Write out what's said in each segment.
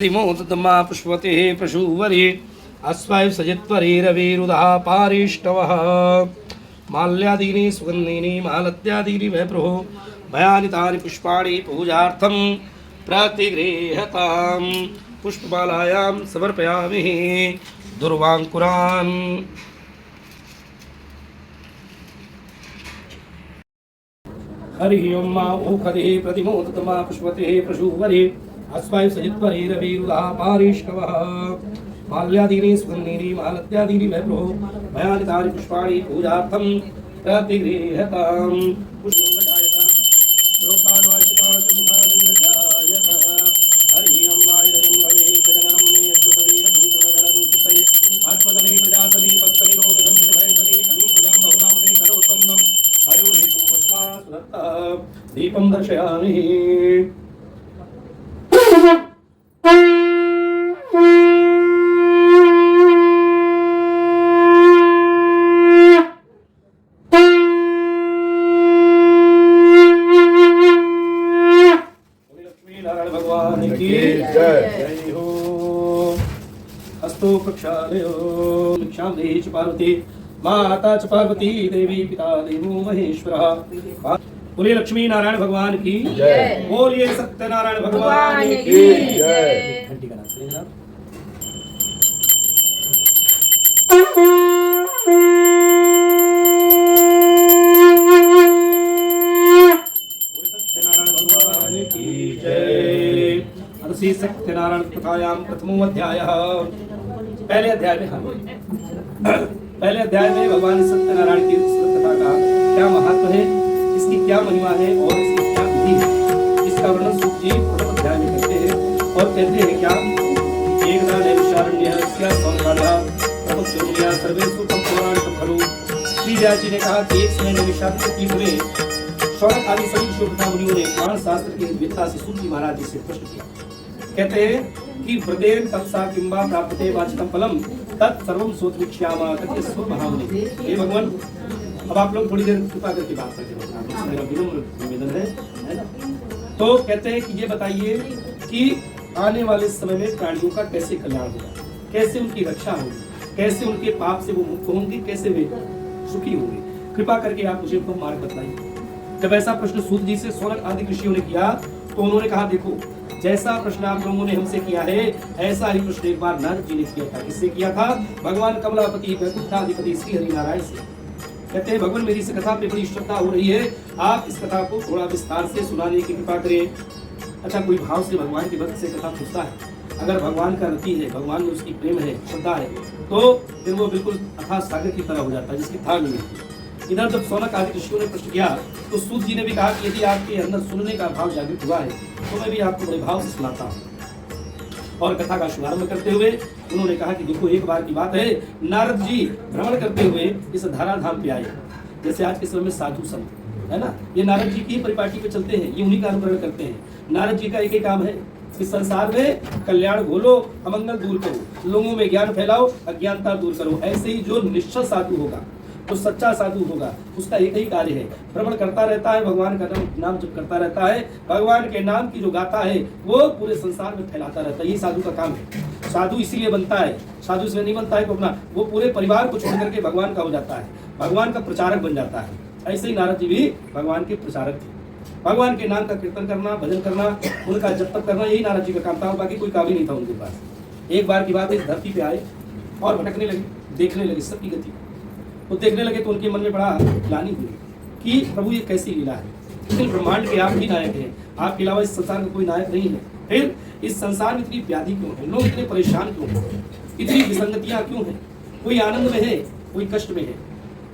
मोदतमा पुष्पते पशुवरे अस्वाय सजित्वरे रविरुदः पारिष्टवः माल्यादीनि सुगन्धीनि मालत्यादीनि वैप्रो भयानितानि पुष्पाणि पूजार्थं प्रतिगृह्यताम् पुष्पमालायां समर्पयामि दुर्वांकुरान्। हरि ओं मा ओखदे प्रतिमोदतमा पुष्पते पशुवरे अस्वाय सजित्वरे रविरुदः पारिष्टवः माल्यादीनि सुगन्धीनि मालत्यादीनि वैप्रो भयानितानि पुष्पाणि पूजार्थं प्रतिगृह्यताम् दीपं दर्शयामि। भगवान की जय हो। अस्तु प्रक्षालयो भिक्षां देहि च पार्वती माता च पार्वती देवी पिता देवो महेश्वरः। बोलिए लक्ष्मी नारायण भगवान की जय। बोलिए सत्यनारायण भगवान की जय। घंटी का नाम सुनिए जनाब। सत्यनारायण भगवान की जय। श्री सत्यनारायण कथायां प्रथमो अध्यायः। पहले अध्याय में भगवान सत्यनारायण की कथा का क्या महत्व है, इसकी क्या महिमा है और इसकी क्या विधि है, इसका वर्णन सूत जी प्रथम अध्याय में करते हैं और कहते हैं क्या एकदा नैमिषारण्यस्य संवादः प्रमुख्या सर्वेषु पौराणिकं खलु। श्री व्यास जी ने कहा कि एक समय नैमिषारण्य की में शौनक आदि सभी ऋषियों मुनियों ने पुराण शास्त्र की विद्वता से सूत जी महाराज जी से प्रश्न किया। कहते हैं कि व्रतेन तत्सा किंबा प्राप्यते वाचिकं फलम तत् सर्वं सोत्विक्ष्यामः तत्स्व महामुनि। हे भगवान, अब आप लोग थोड़ी देर कृपा करके बात करके मेरा विनम्र निवेदन है ना। तो कहते हैं कि ये बताइए कि आने वाले समय में प्राणियों का कैसे कल्याण होगा, कैसे उनकी रक्षा होगी, कैसे उनके पाप से वो मुक्त होंगे, कैसे वे सुखी होंगे। कृपा करके आप मुझे उनको मार्ग बताइए। जब ऐसा प्रश्न सूत जी से शौनक आदि ऋषियों ने किया तो उन्होंने कहा देखो, जैसा प्रश्न आप लोगों ने हमसे किया है ऐसा ही प्रश्न एक बार नारद जी ने किया था। किससे किया था? भगवान कमलापति वैकुंठाधिपति श्री हरि नारायण से। कहते हैं भगवान मेरी इस कथा पे बड़ी श्रद्धा हो रही है, आप इस कथा को थोड़ा विस्तार से सुनाने की कृपा करें। अच्छा, कोई भाव से भगवान के भक्त से कथा पूछता है, अगर भगवान का रति है, भगवान में उसकी प्रेम है, श्रद्धा है, तो फिर वो बिल्कुल अथाह सागर की तरह हो जाता है जिसकी थाह नहीं होती। इधर जब शौनक आदि ऋषियों ने प्रश्न किया तो सूत जी ने भी कहा कि यदि आपके अंदर सुनने का भाव जागृत हुआ है तो मैं भी आपको बड़े भाव से सुनाता हूँ। और कथा का शुभारंभ करते हुए उन्होंने कहा कि देखो, एक बार की बात है, नारद जी भ्रमण करते हुए इस धराधाम पे आए। जैसे आज के समय में साधु संत है ना, ये नारद जी की परिपाटी पे चलते हैं, ये उन्हीं का अनुकरण करते हैं। नारद जी का एक ही काम है कि संसार में कल्याण घोलो, अमंगल दूर करो, लोगों में ज्ञान फैलाओ, अज्ञानता दूर करो। ऐसे ही जो निश्चल साधु होगा, जो सच्चा साधु होगा, उसका एक ही कार्य है, भ्रमण करता रहता है, भगवान का नाम जप करता रहता है, भगवान के नाम की जो गाथा है वो पूरे संसार में फैलाता रहता है। यही साधु का काम है। साधु इसीलिए बनता है, साधु इसलिए नहीं बनता है कि अपना वो पूरे परिवार को छोड़ करके भगवान का हो जाता है, भगवान का प्रचारक बन जाता है। ऐसे ही नारद जी भी भगवान के प्रचारक थे। भगवान के नाम का कीर्तन करना, भजन करना, उनका जप तप करना, यही नारद जी का काम था, बाकी कोई काम ही नहीं था उनके पास। एक बार की बात, इस धरती पे आए और भटकने लगे, देखने लगे सबकी गति। वो देखने लगे तो उनके मन में बड़ा ग्लानि हुई कि प्रभु ये कैसी लीला है, इस ब्रह्मांड के आप ही नायक हैं, आपके अलावा इस संसार में कोई नायक नहीं है। फिर इस संसार में इतनी व्याधि क्यों है, लोग इतने परेशान क्यों हैं, इतनी विसंगतियां क्यों हैं? कोई आनंद में है, कोई कष्ट में है,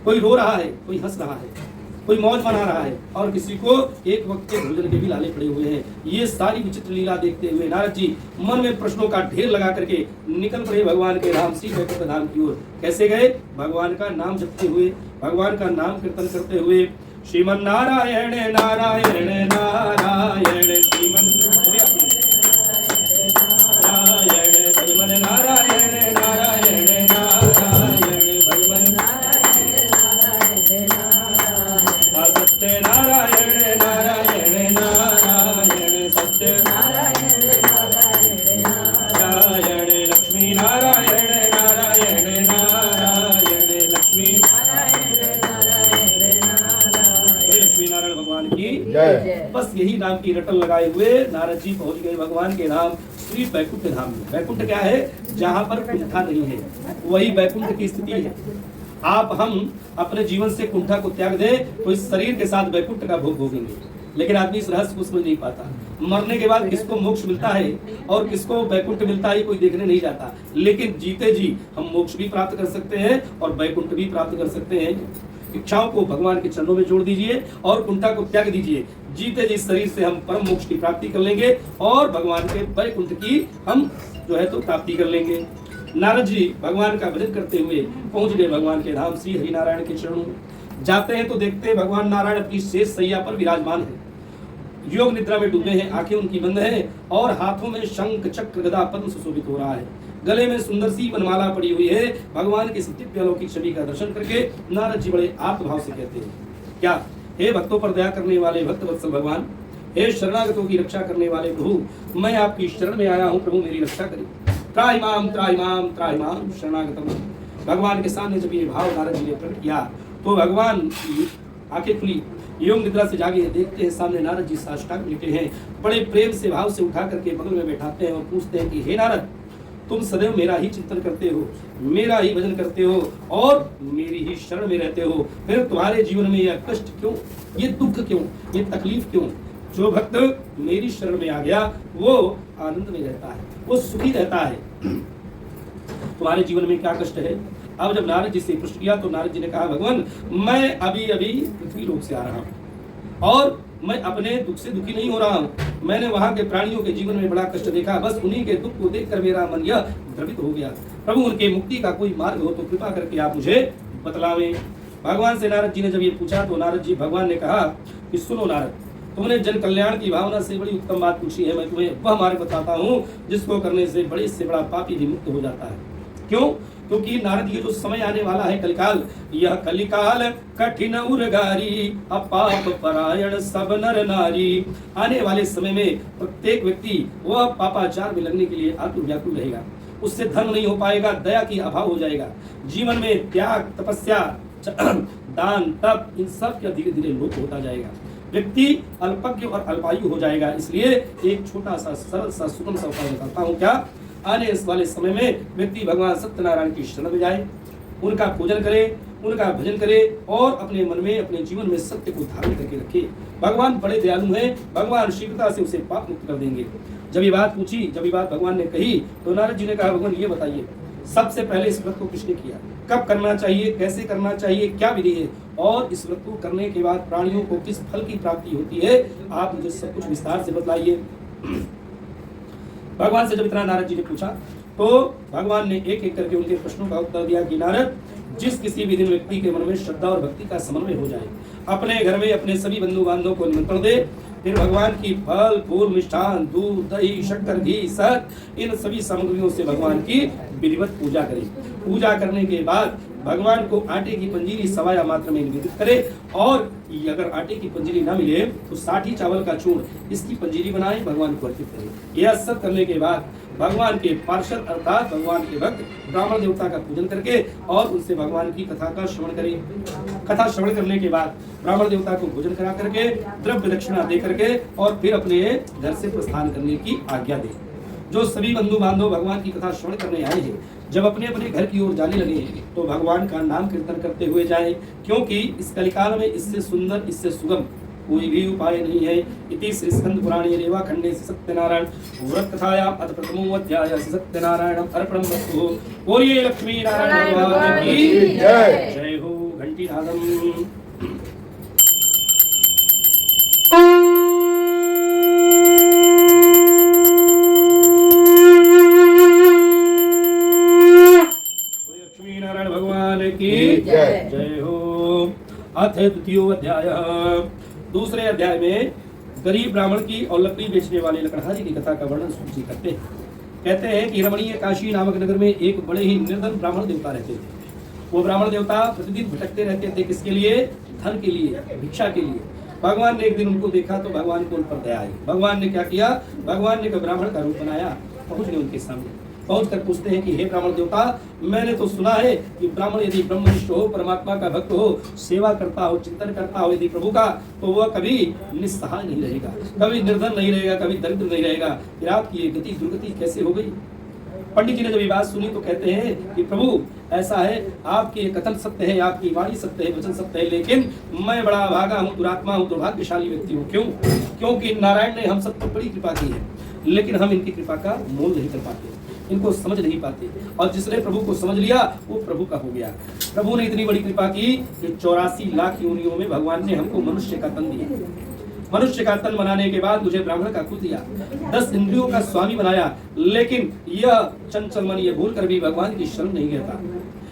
कोई रो रहा है, कोई हंस रहा है, कोई मौज मना रहा है और किसी को एक वक्त के भोजन के भी लाले पड़े हुए हैं। ये सारी विचित्र लीला देखते हुए नारद जी मन में प्रश्नों का ढेर लगा करके निकल पड़े भगवान के नाम श्री वैकुंठ धाम की ओर। कैसे गए? भगवान का नाम जपते हुए, भगवान का नाम कीर्तन करते हुए। श्रीमन नारायण नारायण नारायण श्रीमन नारायण श्रीमन नारायण नारायण नारायण भगवान सत्य नारायण नारायण नारायण सत्य नारायण नारायण यही नाम की रटल लगाए हुए नारद जी पहुंच गए भगवान के धाम श्री वैकुंठ धाम में। वैकुंठ क्या है? जहां पर कुंठा नहीं है, वही वैकुंठ की स्थिति है। आप हम अपने जीवन से कुंठा को त्याग दे तो इस शरीर के साथ वैकुंठ का भोग भोगेंगे, लेकिन आदमी इस रहस्य को समझ नहीं पाता। मरने के बाद किसको मोक्ष मिलता है और किसको वैकुंठ मिलता है कोई देखने नहीं जाता, लेकिन जीते जी हम मोक्ष भी प्राप्त कर सकते हैं और वैकुंठ भी प्राप्त कर सकते हैं। इच्छाओं को भगवान के चरणों में जोड़ दीजिए और कुंठा को त्याग दीजिए। जीते जी शरीर से हम परम मोक्ष की प्राप्ति कर लेंगे और भगवान के वैकुंठ की हम जो है तो प्राप्ति कर लेंगे। नारद जी भगवान का भजन करते हुए पहुंच गए भगवान के धाम श्री हरिनारायण के चरणों में। जाते हैं तो देखते हैं भगवान नारायण अपनी शेष सैया पर विराजमान है, योग निद्रा में डूबे हैं, आंखें उनकी बंद हैं और हाथों में शंख चक्र गदा पद्म सुशोभित हो रहा है। गले में सुंदर सी वनमाला पड़ी हुई है। भगवान की दिव्य अलौकिक छवि का दर्शन करके नारद जी बड़े आत्मभाव से कहते हैं, क्या हे भक्तों पर दया करने वाले भक्त वत्सल भगवान, हे शरणागतों की रक्षा करने वाले प्रभु, मैं आपकी शरण में आया हूँ, प्रभु मेरी रक्षा करें। त्राहिमाम त्राहिमाम त्राहिमाम शरणागतम। भगवान के सामने जब ये भाव नारद जी ने प्रकट किया तो भगवान की आंखें खुली, योग निद्रा से जागे, देखते हैं सामने नारद जी साष्टांग लेटे हैं। बड़े प्रेम से भाव से उठा करके बगल में बैठाते हैं और पूछते हैं कि हे नारद, तुम सदैव मेरा ही चिंतन करते हो, मेरा ही भजन करते हो और मेरी ही शरण में रहते हो, फिर तुम्हारे जीवन में यह कष्ट क्यों, ये दुख क्यों, ये तकलीफ क्यों? जो भक्त मेरी शरण में आ गया वो आनंद में रहता है, वो सुखी रहता है। तुम्हारे जीवन में क्या कष्ट है? अब जब नारद जी से प्रश्न किया तो नारद जी ने कहा, भगवान मैं अभी अभी पृथ्वी लोक से आ रहा हूँ और मैं अपने दुख से दुखी नहीं हो रहा हूँ। मैंने वहां के प्राणियों के जीवन में बड़ा कष्ट देखा, बस उन्हीं के दुख को देखकर मेरा मन यह द्रवित हो गया। प्रभु उनके मुक्ति का कोई मार्ग हो तो कृपा करके आप मुझे बतलावें। भगवान से नारद जी ने जब ये पूछा तो नारद जी भगवान ने कहा कि सुनो नारद, तुमने जन कल्याण की भावना से बड़ी उत्तम बात पूछी है। मैं तुम्हें वह मार्ग बताता हूँ जिसको करने से बड़े से बड़ा पापी भी मुक्त हो जाता है। क्यों? क्योंकि नारद ये जो समय आने वाला है कलिकाल, यह कलिकाल कठिन उर्गारी, अपाप परायण सब नर नारी। आने वाले समय में प्रत्येक व्यक्ति वह पापाचार में लगने के लिए आतुर व्याकुल रहेगा। उससे धर्म नहीं हो पाएगा, दया की अभाव हो जाएगा। जीवन में त्याग, तपस्या, दान, तप, इन सब का धीरे धीरे लोप होता जाएगा। व्यक्ति अल्पज्ञ और अल्पायु हो जाएगा। इसलिए एक छोटा सा सरल सा सुगम सा उपाय बताता हूँ। क्या? आने वाले समय में व्यक्ति भगवान सत्यनारायण की शरण में जाए, उनका पूजन करे, उनका भजन करे और अपने मन में, अपने जीवन में सत्य को धारण करके रखे। भगवान बड़े दयालु हैं, भगवान शीघ्रता से उसे पाप मुक्त कर देंगे। जब ये बात पूछी, जब ये बात भगवान ने कही तो नारद जी ने कहा, भगवान ये बताइए सबसे पहले इस व्रत को किसने किया, कब करना चाहिए, कैसे करना चाहिए, क्या विधि है और इस व्रत को करने के बाद प्राणियों को किस फल की प्राप्ति होती है, आप मुझे सब कुछ विस्तार से बतलाइए। भगवान से जब इतना नारद जी ने पूछा तो भगवान ने एक एक करके उनके प्रश्नों का उत्तर दिया कि नारद, जिस किसी भी दिन व्यक्ति के मन में श्रद्धा और भक्ति का समन्वय हो जाए, अपने घर में अपने सभी बंधु बांधवों को निमंत्रण दे, फिर भगवान की फल फूल मिष्ठान दूध दही शक्कर घी शहद इन सभी सामग्रियों से भगवान की विधिवत पूजा करे। पूजा करने के बाद भगवान को आटे की पंजीरी सवाया मात्र में निवेदित करे और अगर आटे की पंजीरी ना मिले तो साठी चावल का चूर्ण इसकी पंजीरी बनाए, भगवान को अर्पित करे। यह सब करने के बाद भगवान के पार्षद अर्थात भगवान के भक्त ब्राह्मण देवता का पूजन करके और उनसे भगवान की कथा का श्रवण करे। कथा श्रवण करने के बाद ब्राह्मण देवता को भोजन करा करके द्रव्य दक्षिणा दे करके और फिर अपने घर से प्रस्थान करने की आज्ञा दे। जो सभी बंधु बांधव भगवान की कथा श्रवण करने आए हैं, जब अपने अपने घर की ओर जाने लगे तो भगवान का नाम कीर्तन करते हुए जाएं, क्योंकि इस कलिकाल में इससे सुंदर, इससे सुगम कोई भी उपाय नहीं है। इति श्री स्कंद पुराणे रेवा खंडे सत्यनारायण व्रत कथायां अथ प्रथमो अध्याय सत्यनारायणम अर्पणमस्तु। बोलिए लक्ष्मी नारायण भगवान की जय। जय हो घंटी नादम। जय हो। अथ द्वितीय अध्याय। दूसरे अध्याय में गरीब ब्राह्मण की और लकड़ी बेचने वाले लकड़हारी की कथा का वर्णन सूची करते हैं। कहते हैं कि रमणीय काशी नामक नगर में एक बड़े ही निर्धन ब्राह्मण देवता रहते थे। वो ब्राह्मण देवता प्रतिदिन भटकते रहते थे। किसके लिए? धन के लिए, भिक्षा के लिए। भगवान ने एक दिन उनको देखा तो भगवान को उन पर दया आई। भगवान ने क्या किया? भगवान ने ब्राह्मण का रूप बनाया, पहुंच गए उनके सामने। पहुंचकर पूछते हैं कि हे ब्राह्मण देवता, मैंने तो सुना है कि ब्राह्मण यदि ब्रह्मनिष्ठ हो, परमात्मा का भक्त हो, सेवा करता हो, चिंतन करता हो यदि प्रभु का, तो वह कभी निस्सहाय नहीं रहेगा, कभी निर्धन नहीं रहेगा, कभी दरिद्र नहीं रहेगा। फिर आपकी ये गति दुर्गति कैसे हो गई? पंडित जी ने जब ये बात सुनी तो कहते हैं कि प्रभु ऐसा है, आपके ये कथन सत्य है, आपकी वाणी सत्य है, वचन सत्य है, लेकिन मैं बड़ा अभागा हूँ, दुरात्मा हूँ, दुर्भाग्यशाली व्यक्ति हूँ। क्यों? क्योंकि नारायण ने हम सब पर बड़ी कृपा की है, लेकिन हम इनकी कृपा का मोल नहीं कर पाते, इनको समझ नहीं पाते। और जिसने प्रभु को समझ लिया वो प्रभु का हो गया। प्रभु ने इतनी बड़ी कृपा की कि 84 लाख योनियों में भगवान ने हमको मनुष्य का तन दिया। मनुष्य का तन बनाने के बाद मुझे ब्राह्मण का कुल दिया, 10 इंद्रियों का स्वामी बनाया, लेकिन यह चंचल मन ये भूल कर भी भगवान की शरण नहीं लेता।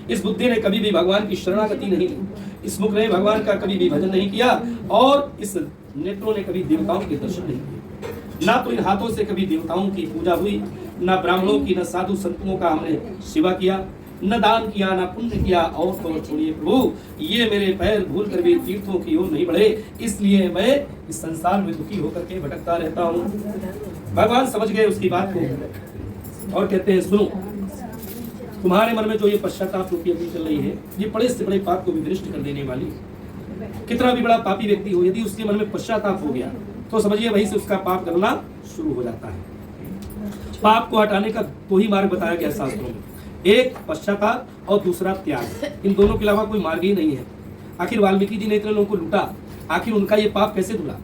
इस बुद्धि ने कभी भी भगवान की शरणागति नहीं ली, इस मुख ने भगवान का कभी भी भजन नहीं किया, और इस नेत्रों ने कभी देवताओं के दर्शन नहीं किए। ना तो इन हाथों से कभी देवताओं की पूजा हुई, ना ब्राह्मणों की, न साधु संतों का हमने सेवा किया, न दान किया, न पुण्य किया। और तो छोड़िए प्रभु, ये मेरे पैर भूल कर भी तीर्थों की ओर नहीं बढ़े, इसलिए मैं इस संसार में दुखी होकर के भटकता रहता हूँ। भगवान समझ गए उसकी बात को और कहते हैं, सुनो, तुम्हारे मन में जो ये पश्चाताप रूपी अभी चल रही है, ये बड़े से बड़े पाप को विनष्ट कर देने वाली। कितना भी बड़ा पापी व्यक्ति हो, यदि उसके मन में पश्चाताप हो गया तो समझिए वहीं से उसका पाप करना शुरू हो जाता है। पाप को हटाने का दो ही मार्ग बताया गया शास्त्रों में, एक पश्चाताप और दूसरा त्याग। इन दोनों के अलावा कोई मार्ग ही नहीं है। आखिर वाल्मीकि जी ने इतने लोगों को लूटा, आखिर उनका ये पाप कैसे धुला?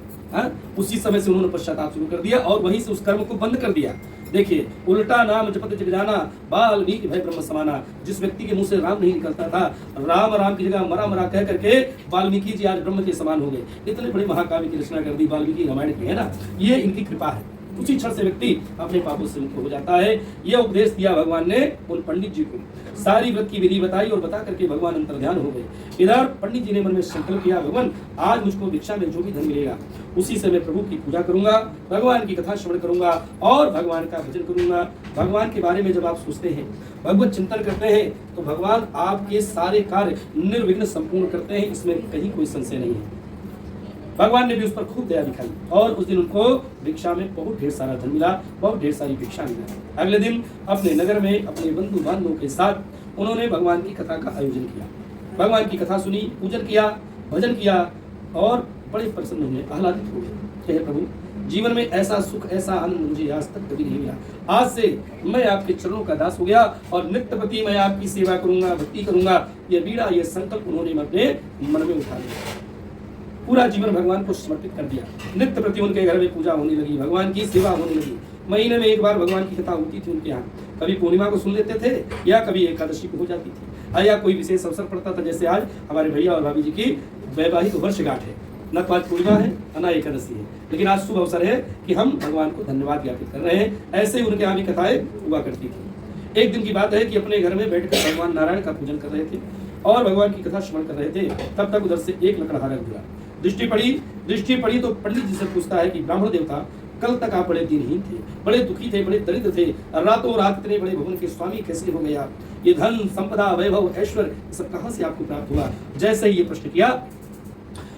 उसी समय से उन्होंने पश्चाताप शुरू कर दिया और वहीं से उस कर्म को बंद कर दिया। देखिए, उल्टा नाम जपत जग जाना, वाल्मीकि भय ब्रह्म समाना। जिस व्यक्ति के मुंह से राम नहीं निकलता था, राम राम की जगह मरा मरा कह करके वाल्मीकि जी आज ब्रह्म के समान हो गए। इतने बड़े महाकाव्य की रचना कर दी वाल्मीकि रामायण की, है ना। ये इनकी कृपा है, उसी क्षण से व्यक्ति अपने पापों से मुक्त हो जाता है। यह उपदेश दिया भगवान ने उन पंडित जी को, सारी व्रत की विधि बताई और बता करके भगवान अंतर्ध्यान हो गए। इधर पंडित जी ने मन में संकल्प किया, भगवान आज मुझको भिक्षा में जो भी धन मिलेगा उसी से मैं प्रभु की पूजा करूंगा, भगवान की कथा श्रवण करूंगा और भगवान का भजन करूंगा। भगवान के बारे में जब आप सोचते हैं, भगवत चिंतन करते हैं, तो भगवान आपके सारे कार्य निर्विघ्न संपूर्ण करते हैं, इसमें कहीं कोई संशय नहीं है। भगवान ने भी उस पर खूब दया दिखाई और उस दिन उनको भिक्षा में बहुत ढेर सारा धन मिला, बहुत ढेर सारी भिक्षा मिला। अगले दिन अपने नगर में अपने बंधु बांधवों के साथ उन्होंने भगवान की कथा का आयोजन किया। भगवान की कथा सुनी, पूजन किया, भजन किया और बड़े प्रसन्न हुए, आह्लादित हो गए। हे प्रभु, जीवन में ऐसा सुख, ऐसा आनंद मुझे आज तक कभी नहीं मिला। आज से मैं आपके चरणों का दास हो गया और नित्य प्रति मैं आपकी सेवा करूंगा, भक्ति करूंगा। ये बीड़ा, ये संकल्प उन्होंने अपने मन में उठा लिया। पूरा जीवन भगवान को समर्पित कर दिया। नित्य प्रति उनके घर में पूजा होने लगी, भगवान की सेवा होने लगी। महीने में एक बार भगवान की कथा होती थी उनके यहाँ। कभी पूर्णिमा को सुन लेते थे या कभी एकादशी को हो जाती थी, या कोई विशेष अवसर पड़ता था। जैसे आज हमारे भैया और भाभी जी की वैवाहिक वर्षगांठ है, न तो आज पूर्णिमा है न एकादशी है, लेकिन आज शुभ अवसर है कि हम भगवान को धन्यवाद ज्ञापित कर रहे हैं। ऐसे ही उनके यहाँ भी कथाएं हुआ करती थी। एक दिन की बात है कि अपने घर में बैठकर भगवान नारायण का पूजन कर रहे थे और भगवान की कथा श्रवण कर रहे थे। तब तक उधर से एक लकड़हारा गुजरा। दृष्टि पड़ी तो पंडित जी से पूछता है कि ब्राह्मण देवता, कल तक आप बड़े दिनहीन थे, बड़े दुखी थे, बड़े दरिद्र थे, रातों रात इतने बड़े भवन के स्वामी कैसे हो गए आप? ये धन संपदा, वैभव, ऐश्वर्य सब कहां से आपको प्राप्त हुआ? जैसे ही ये प्रश्न किया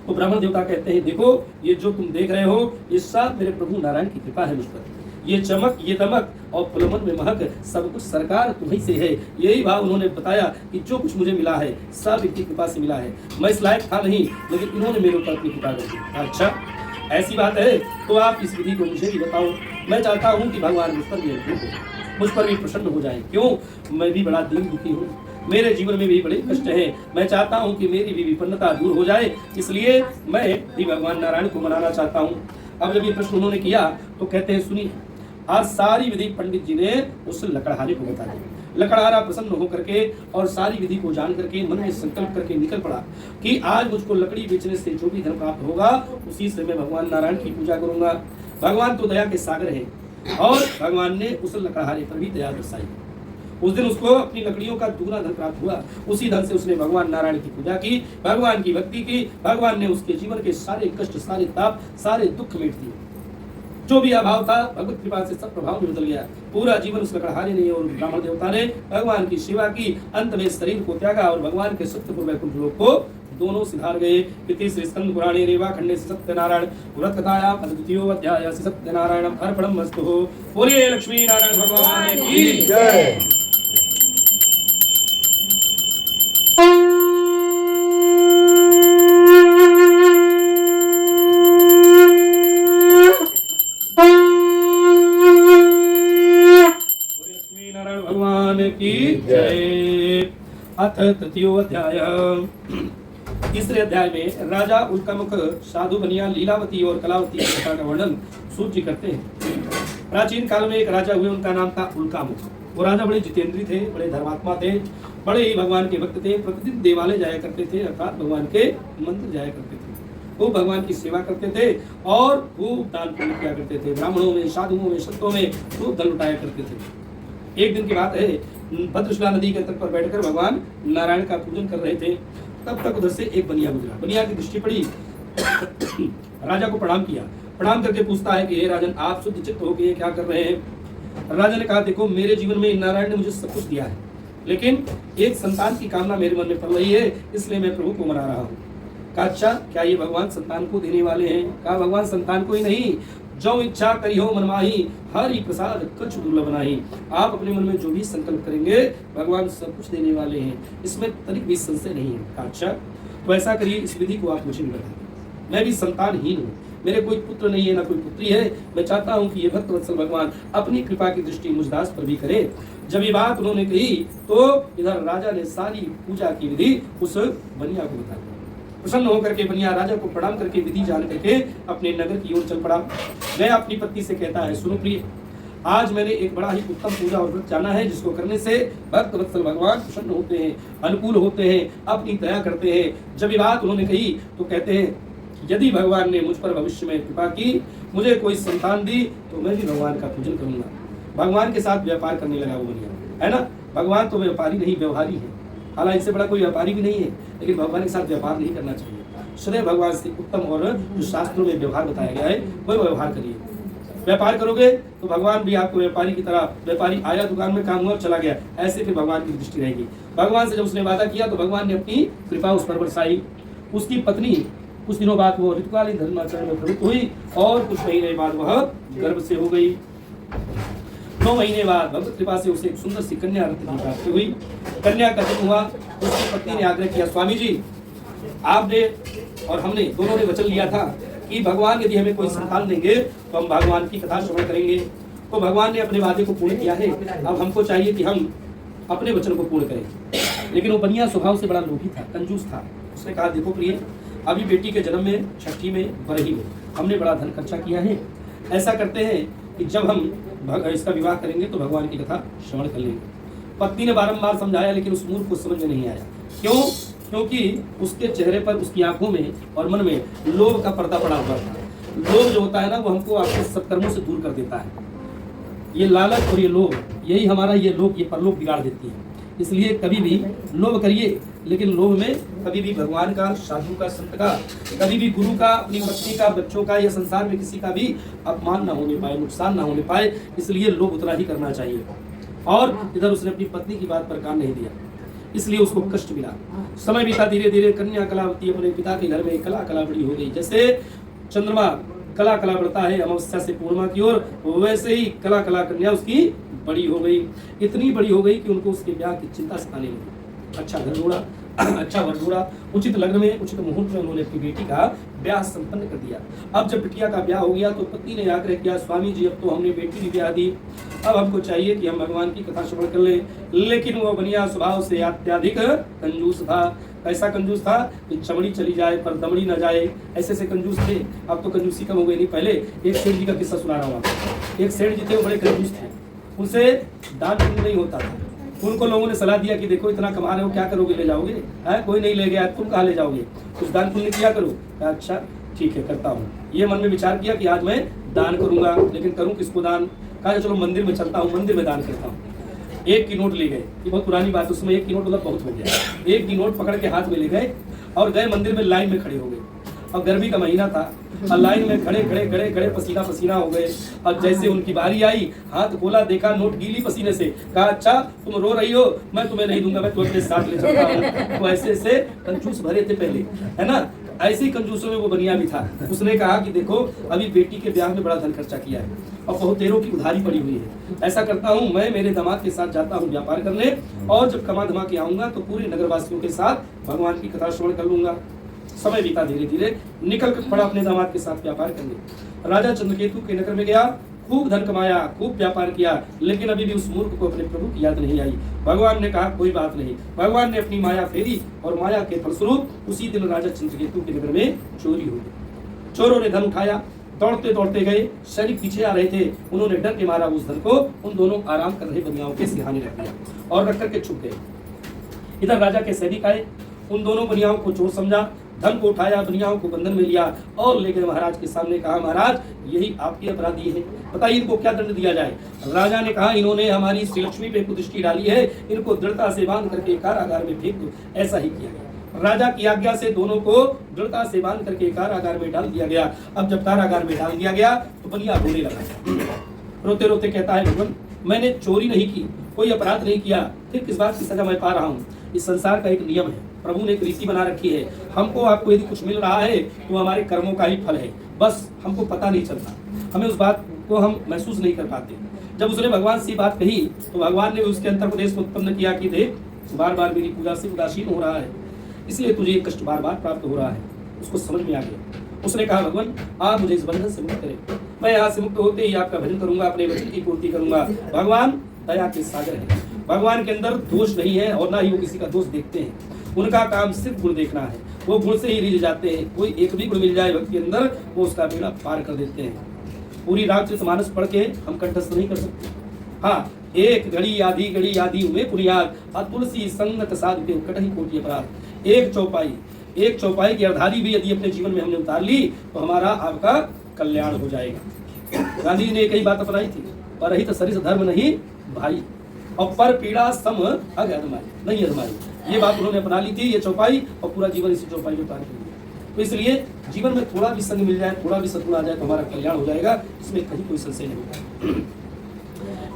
तो ब्राह्मण देवता कहते हैं, देखो ये जो तुम देख रहे हो ये सब मेरे प्रभु नारायण की कृपा है मुझ पर। ये चमक, ये दमक और फुलमन में महक सब कुछ सरकार तुम्हीं से है। यही भाव उन्होंने बताया कि जो कुछ मुझे मिला है सब इनकी कृपा से मिला है। मैं इस लायक था नहीं, लेकिन इन्होंने मेरे ऊपर अपनी कृपा कर दी। अच्छा, ऐसी बात है तो आप इस विधि को मुझे भी बताओ। मैं चाहता हूँ कि भगवान मुझ पर भी अनुग्रह हो, मुझ पर भी प्रसन्न हो जाए। क्यों? मैं भी बड़ा दीन दुखी हूँ, मेरे जीवन में भी बड़े कष्ट हैं। मैं चाहता हूँ कि मेरी भी विपन्नता दूर हो जाए, इसलिए मैं भी भगवान नारायण को मनाना चाहता हूँ। अब जब ये प्रश्न उन्होंने किया तो कहते हैं, सुनिए, आज सारी विधि पंडित जी ने उस लकड़हारे को बता दी। लकड़हारा प्रसन्न होकर के और सारी विधि को जान करके मन में संकल्प करके निकल पड़ा कि आज मुझको लकड़ी बेचने से जो भी धन प्राप्त होगा उसी से मैं भगवान नारायण की पूजा करूंगा। भगवान तो दया के सागर है और भगवान ने उस लकड़हारे पर भी दया दर्शाई। उस दिन उसको अपनी लकड़ियों का दुगना धन प्राप्त हुआ। उसी धन से उसने भगवान नारायण की पूजा की, भगवान की भक्ति की। भगवान ने उसके जीवन के सारे कष्ट, सारे ताप, सारे दुख मिट दिए। जो भी अभाव था भगवत कृपा से सब प्रभाव में बदल गया। पूरा जीवन उस लकड़हारे ने और ब्राह्मण देवता ने भगवान की सेवा की। अंत में शरीर को त्यागा और भगवान के सत्यपुर वैकुंठ लोक को दोनों सिधार गए। इति श्री स्कंद पुराणे रेवा खंडे सत्यनारायण व्रत कथायां अद्वितीयो अध्याय सत्यनारायणम अर्पणमस्तु। बोलिए लक्ष्मी नारायण भगवान की जय। अथ तृतीयो अध्याय। तीसरे अध्याय में राजा उल्कामुख साधु बनिया लीलावती और कलावती की कथा का वर्णन सूत जी करते हैं। प्राचीन काल में एक राजा हुए, उनका नाम था उल्कामुख। वो राजा बड़े जितेंद्री थे, बड़े धर्मात्मा थे, बड़े ही भगवान के भक्त थे। प्रतिदिन देवालय जाया करते थे, अर्थात भगवान के मंदिर जाया करते थे। वो भगवान की सेवा करते थे और खूब दान पुण्य किया करते थे। ब्राह्मणों में, साधुओं में, संतों में खूब धन लुटाया करते थे। एक दिन की बात है, भद्रशिला नदी के तट पर बैठकर भगवान नारायण का पूजन कर रहे थे। तब तक उधर से एक बनिया गुजरा। बनिया की दृष्टि पड़ी, राजा को प्रणाम किया। प्रणाम करके पूछता है कि हे राजन, आप शुद्ध चित्त होकर ये क्या कर रहे हैं? राजा ने कहा, देखो मेरे जीवन में नारायण ने मुझे सब कुछ दिया है, लेकिन एक संतान की कामना मेरे मन में पड़ रही है, इसलिए मैं प्रभु को मना रहा हूँ। कहा अच्छा, क्या ये भगवान संतान को देने वाले हैं? कहा भगवान संतान को ही नहीं, जो इच्छा करी हो मनमाही, हरि प्रसाद कछु दुर्लभ नाही। आप अपने मन में जो भी संकल्प करेंगे भगवान सब कुछ देने वाले हैं, इसमें तनिक भी संशय नहीं है। अच्छा तो ऐसा करिए, इस विधि को आप मुझे बताइए। मैं भी संतानहीन हूँ, मेरे कोई पुत्र नहीं है, ना कोई पुत्री है। मैं चाहता हूँ कि ये भक्त वत्सल भगवान अपनी कृपा की दृष्टि मुझदास पर भी करे। जब ये बात उन्होंने कही तो इधर राजा ने सारी पूजा की विधि उस बनिया को बताई। प्रसन्न होकर के बनिया राजा को प्रणाम करके विधि जान करके अपने नगर की ओर चल पड़ा। वह अपनी पत्नी से कहता है, सुनो प्रिय, आज मैंने एक बड़ा ही उत्तम पूजा और व्रत जाना है, जिसको करने से भक्त वत्सल भगवान प्रसन्न होते हैं, अनुकूल होते हैं, अपनी दया करते हैं। जब ये बात उन्होंने कही तो कहते हैं, यदि भगवान ने मुझ पर भविष्य में कृपा की, मुझे कोई संतान दी, तो मैं भी भगवान का पूजन करूंगा। भगवान के साथ व्यापार करने लगा वो बनिया, है ना। भगवान तो व्यापारी नहीं, व्यवहारी है। हालांकि इससे बड़ा कोई व्यापारी भी नहीं है, लेकिन भगवान के साथ व्यापार नहीं करना चाहिए। सदैव भगवान से उत्तम और जो शास्त्रों में व्यवहार बताया गया है वह व्यवहार करिए। व्यापार करोगे तो भगवान भी आपको व्यापारी की तरह, व्यापारी आया दुकान में काम हुआ चला गया, ऐसे फिर भगवान की दृष्टि रहेगी। भगवान से जब उसने वादा किया तो भगवान ने अपनी कृपा उस पर बरसाई। उसकी पत्नी कुछ दिनों बाद वो ऋतुकालीन धर्माचरण में प्रवृत्त हुई और कुछ महीने बाद वह गर्भ से हो गई। 9 महीने बाद भगवत कृपा से उसे एक सुंदर सी कन्या रत्न की प्राप्ति हुई। कन्या का जन्म हुआ। उसकी पत्नी ने आग्रह किया, स्वामी जी आपने और हमने दोनों ने वचन लिया था कि भगवान यदि हमें कोई संतान देंगे तो हम भगवान की कथा श्रवण करेंगे। तो भगवान ने अपने वादे को पूर्ण किया है, अब हमको चाहिए कि हम अपने वचन को पूर्ण करें। लेकिन वो बनिया स्वभाव से बड़ा लोभी था, कंजूस था। उसने कहा, देखो प्रिय, अभी बेटी के जन्म में, छठी में, बरही में हमने बड़ा धन खर्चा किया है। ऐसा करते हैं कि जब हम इसका विवाह करेंगे तो भगवान की कथा श्रवण कर लेंगे। पत्नी ने बारंबार समझाया, लेकिन उस मूर्ख को समझ में नहीं आया। क्यों? क्योंकि उसके चेहरे पर, उसकी आंखों में और मन में लोभ का पर्दा पड़ा हुआ था। लोभ जो होता है ना, वो हमको आपके सत्कर्मों से दूर कर देता है। ये लालच और ये लोभ, यही हमारा ये लोभ, ये परलोक बिगाड़ देती है। इसलिए कभी भी लोभ करिए, लेकिन लोभ में कभी भी भगवान का, साधु का, संत का, कभी भी गुरु का, अपनी पत्नी का, बच्चों का या संसार में किसी का भी अपमान ना होने पाए, नुकसान ना होने पाए, इसलिए लोभ उतना ही करना चाहिए। और इधर उसने अपनी पत्नी की बात पर कान नहीं दिया, इसलिए उसको कष्ट मिला। समय बीता, धीरे धीरे कन्या कलावती अपने पिता के घर में कला बड़ी हो गई। जैसे चंद्रमा कला बढ़ता है अमावस्या से पूर्णिमा की ओर, वैसे ही कला कन्या उसकी बड़ी हो गई। इतनी बड़ी हो गई कि उनको उसके ब्याह की चिंता सताने लगी। अच्छा घर ढूंढा, अच्छा वर ढूंढा, उचित लग्न में, उचित मुहूर्त में उन्होंने अपनी बेटी का ब्याह संपन्न कर दिया। अब जब बिटिया का ब्याह हो गया तो पत्नी ने आग्रह किया, स्वामी जी अब तो हमने बेटी भी ब्याह दी, अब हमको चाहिए कि हम भगवान की कथा श्रवण कर लें। लेकिन वो बनिया स्वभाव से अत्यधिक कंजूस था। ऐसा कंजूस था कि चमड़ी चली जाए पर दमड़ी न जाए, ऐसे कंजूस थे। अब तो कंजूसी कम हो गई। नहीं, पहले एक सेठ जी का किस्सा सुना रहा हूँ। एक सेठ जी थे, वो बड़े कंजूस थे, उनसे दान पुण्य नहीं होता था। उनको लोगों ने सलाह दिया कि देखो इतना कमा रहे हो, क्या करोगे, ले जाओगे? है कोई नहीं ले गया, तुम कहाँ ले जाओगे? कुछ दान पुण्य किया करो। अच्छा ठीक है, करता हूँ। ये मन में विचार किया कि आज मैं दान करूंगा, लेकिन करूँ किसको दान? कहा चलो मंदिर में चलता हूँ, मंदिर में दान करता हूँ। 1 की नोट ले गए, ये बहुत पुरानी बात है, उसमें 1 की नोट मतलब बहुत हो गया। 1 की नोट पकड़ के हाथ में ले गए और गए मंदिर में, लाइन में खड़े हो गए। अब गर्मी का महीना था और लाइन में खड़े खड़े खड़े खड़े पसीना पसीना हो गए। और जैसे उनकी बारी आई, हाथ खोला, देखा नोट गीली पसीने से, कहा अच्छा तुम रो रही हो, मैं तुम्हें नहीं दूंगा, मैं तुम्हें साथ ले चलता हूँ। तो ऐसे ऐसे कंजूस भरे थे पहले, है ना, ऐसे ही कंजूसों में वो बनिया भी था। उसने कहा कि देखो अभी बेटी के ब्याह में बड़ा धन खर्चा किया है और बहुतेरों की उधारी पड़ी हुई है, ऐसा करता हूँ मैं मेरे दामाद के साथ जाता हूँ व्यापार करने, और जब कमा धमा के आऊंगा तो पूरे नगरवासियों के साथ भगवान की कथा श्रवण कर लूंगा। समय बीता, धीरे धीरे निकल कर पड़ा अपने दामाद के साथ व्यापार करने। राजा चंद्रकेतु के नगर में गया, खूब धन कमाया, खूब व्यापार किया, लेकिन अभी भी उस मूर्ख को अपने प्रभु की याद नहीं आई। भगवान ने कहा कोई बात नहीं। भगवान ने अपनी माया फेरी और माया के फलस्वरूप उसी दिन राजा चंद्रकेतु के नगर में चोरी हो गई। चोरों ने धन उठाया, दौड़ते दौड़ते गए, सैनिक पीछे आ रहे थे, उन्होंने डर के मारा उस धन को उन दोनों आराम कर रहे बनियाओं के सिरहाने रख दिया और रख करके छुप गए। इधर राजा के सैनिक आए, उन दोनों बनियाओं को चोर समझा, धन को उठाया, बनियाओं को बंधन में लिया और ले गए महाराज के सामने। कहा महाराज यही आपके अपराधी है, बताइए इनको क्या दंड दिया जाए। राजा ने कहा इन्होंने हमारी श्री लक्ष्मी पे कुदृष्टि डाली है, इनको दृढ़ता से बांध करके कारागार में फेंक दो। ऐसा ही किया गया। राजा की आज्ञा से दोनों को दृढ़ता से बांध करके कारागार में डाल दिया गया। अब जब कारागार में डाल दिया गया तो बनिया रोने लगा, रोते रोते कहता है भगवान मैंने चोरी नहीं की, कोई अपराध नहीं किया, फिर किस बात की सजा मैं पा रहा हूँ। इस संसार का एक नियम है, प्रभु ने एक रीति बना रखी है, हमको आपको यदि कुछ मिल रहा है तो हमारे कर्मों का ही फल है, बस हमको पता नहीं चलता, हमें उस बात को हम महसूस नहीं कर पाते। जब उसने भगवान से बात कही तो भगवान ने उसके अंतर्प्रदेश को उत्पन्न किया कि देख बार बार मेरी पूजा से उदासीन हो रहा है, इसलिए तुझे ये कष्ट बार बार प्राप्त हो रहा है। उसको समझ में आ गया। उसने कहा भगवान आप मुझे इस बंधन से मुक्त करें, मैं यहाँ से मुक्त होते ही आपका भजन करूंगा, अपने वचन की पूर्ति करूंगा। भगवान दया के सागर है, भगवान के अंदर दोष नहीं है और ना ही वो किसी का दोष देखते हैं। उनका काम सिर्फ गुण देखना है, वो गुण से ही रिझ जाते हैं। कोई एक भी गुण मिल जाए भक्त के अंदर वो उसका बेड़ा पार कर देते हैं। पूरी रामचरितमानस पढ़ के हम कंठस्थ नहीं कर सकते। हाँ, एक घड़ी आधी हुए पुनियाद, तुलसी संगत साध के कटहि कोटि अपराध। एक चौपाई की अर्धारी भी यदि अपने जीवन में हमने उतार ली तो हमारा आपका कल्याण हो जाएगा। गांधी जी ने कई बात अपनाई थी, परहित सरिस धर्म नहीं भाई, और पर पीड़ा सम अग अदमाई नहीं अदमाई, ये बात उन्होंने अपना ली थी, ये चौपाई, और पूरा जीवन इसी चौपाई में पार कर लिया। तो इसलिए जीवन में थोड़ा भी संग मिल जाए, थोड़ा भी सद्गुण आ जाए तो हमारा कल्याण हो जाएगा, इसमें कहीं कोई संशय नहीं।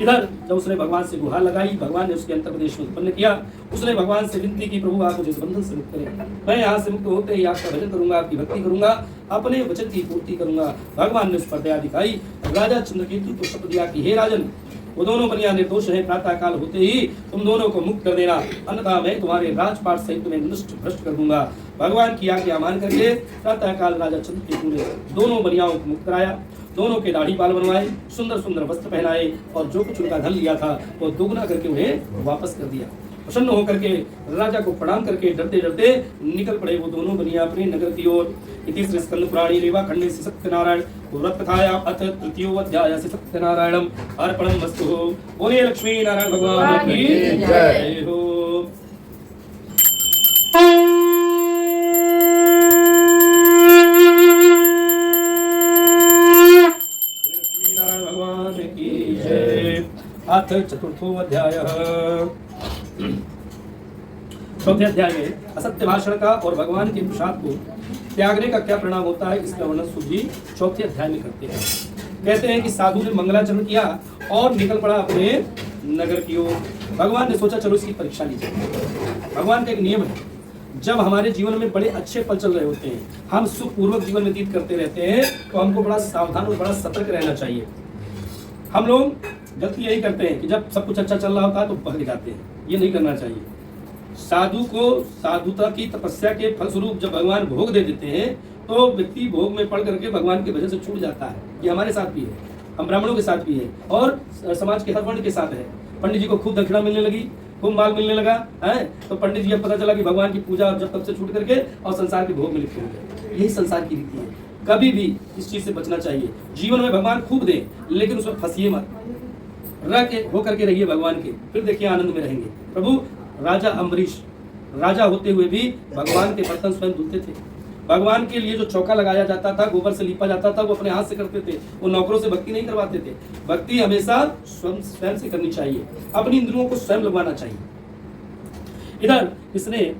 इधर जब उसने भगवान से गुहार लगाई, भगवान ने उसके अंतर्प्रदेश में उत्पन्न किया। उसने भगवान से विनती की प्रभु आप मुझे इस बंधन से मुक्त करें, मैं यहाँ से मुक्त होते ही आपका भजन करूंगा, आपकी भक्ति करूंगा, अपने वचन की पूर्ति करूंगा। भगवान ने उस पर दया दिखाई। राजा चंद्रकेतु को शपथ दिया कि हे राजन वो दोनों बनिया निर्दोष है, प्रातः काल होते ही तुम दोनों को मुक्त कर देना, अन्यथा मैं तुम्हारे राजपाट सहित तुम्हें नष्ट भ्रष्ट कर दूंगा। भगवान की आज्ञा मान करके प्रातः काल राजा चंद्रकेतु ने दोनों बनियाओं को मुक्त कराया, दोनों के दाढ़ी बाल बनवाए, सुंदर सुंदर वस्त्र पहनाए और जो कुछ उनका धन लिया था वो दोगुना करके उन्हें वापस कर दिया। प्रसन्न होकर के राजा को प्रणाम करके डरते डरते निकल पड़े वो दोनों बनिया अपने नगर की ओर। इति श्री स्कंद पुराणी रेवा खंडे श्री सत्यनारायण व्रत कथाया अथ तृतीयो अध्याय श्री सत्यनारायणम अर्पणमस्तु। बोलिए लक्ष्मी नारायण भगवान की जय हो। अथ चतुर्थो अध्याय। चौथे अध्याय में असत्य भाषण का और भगवान के प्रसाद को त्यागने का क्या परिणाम होता है इसका वर्णन सूत जी चौथे अध्याय में करते हैं। कहते हैं कि साधु ने मंगलाचरण किया और निकल पड़ा अपने नगर की ओर। भगवान ने सोचा चलो इसकी परीक्षा लीजिए। भगवान का एक नियम है, जब हमारे जीवन में बड़े अच्छे पल चल रहे होते हैं, हम सुखपूर्वक जीवन व्यतीत करते रहते हैं, तो हमको बड़ा सावधान और बड़ा सतर्क रहना चाहिए। हम लोग गलती यही करते हैं कि जब सब कुछ अच्छा चल रहा होता है तो भाग जाते हैं, ये नहीं करना चाहिए। साधु को साधुता की तपस्या के फलस्वरूप जब भगवान भोग दे देते हैं तो व्यक्ति भोग में पड़ करके भगवान के भजन से छूट जाता है। ये हमारे साथ भी है, हम ब्राह्मणों के साथ भी है और समाज के हर वर्ण के साथ है। पंडित जी को खूब दक्षिणा मिलने लगी, खूब माल मिलने लगा है, तो पंडित जी अब पता चला कि भगवान की पूजा जब तब से छूट करके और संसार के भोग में लिप्त हो गए। यही संसार की रीति है। कभी भी इस चीज से बचना चाहिए। जीवन में भगवान खूब दे लेकिन उसमें फंसिए मत, रह के हो करके रहिए भगवान के, फिर देखिए आनंद में रहेंगे। प्रभु राजा अम्बरीश राजा होते हुए भी भगवान के बर्तन स्वयं धुलते थे। भगवान के लिए जो चौका लगाया जाता था, गोबर से लीपा जाता था, वो अपने हाथ से करते थे। वो नौकरों से भक्ति नहीं करवाते थे। भक्ति हमेशा स्वयं से करनी चाहिए, अपनी इंद्रियों को स्वयं लगवाना चाहिए। इधर इसने